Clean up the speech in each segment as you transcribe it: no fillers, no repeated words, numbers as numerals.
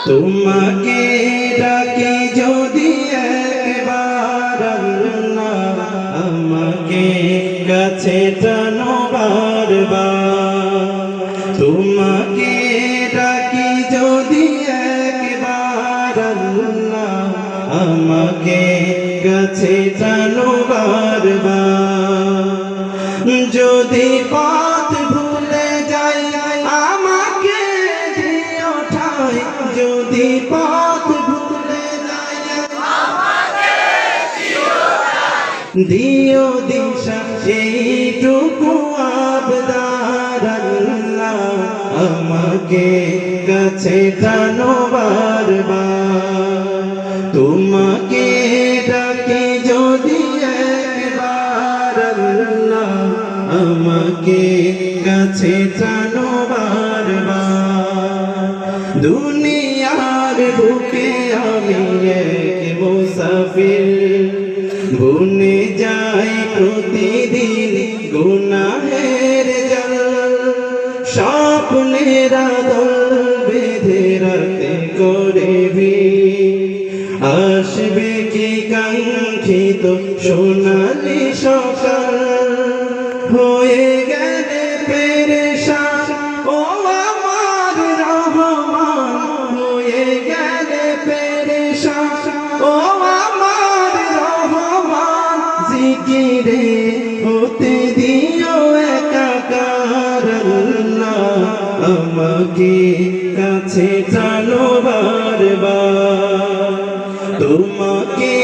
তোমাকে ডাকি যদি একবার আল্লাহ, আমাকে কাছে টানো বারবার। তোমাকে ডাকি যদি একবার আল্লাহ, আমাকে কাছে টানো বারবার। যদি পথ ভুলে যাই আমাকে দিও ঠাই, যদি পথ ভুলে যাই আমাকে দিও দিশা, সেইটুকু আবদার আল্লাহ, আমাকে কাছে টানো বারবার। তোমাকে ডাকি যদি একবার আল্লাহ, আমাকে কাছে টানো বারবার। দুনিয়ার বুকে আমি এক মুসাফির, বনে যাই প্রতিদিন গুনাহের জাল। স্বপ্নের আদল বেঁধে রাতে করে ভিড়, আসবে কি কাঙ্ক্ষিত সোনালি সকাল। হয়ে গেলে পেরেশান ও আমার রহমান, হয়ে গেলে পেরেশান ও আমার রহমান। জিকিরে হতে দিও একাকার আল্লাহ, আমাকে কাছে টানো বারবার। তোমাকে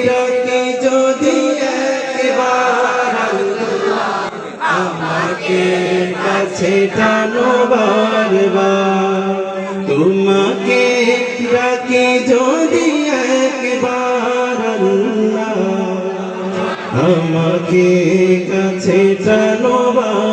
ডাকি যদি একবার আল্লাহ, আমাকে কাছে টানো বারবার। তোমাকে ডাকি যদি একবার আল্লাহ, আমাকে কাছে টানো বারবার।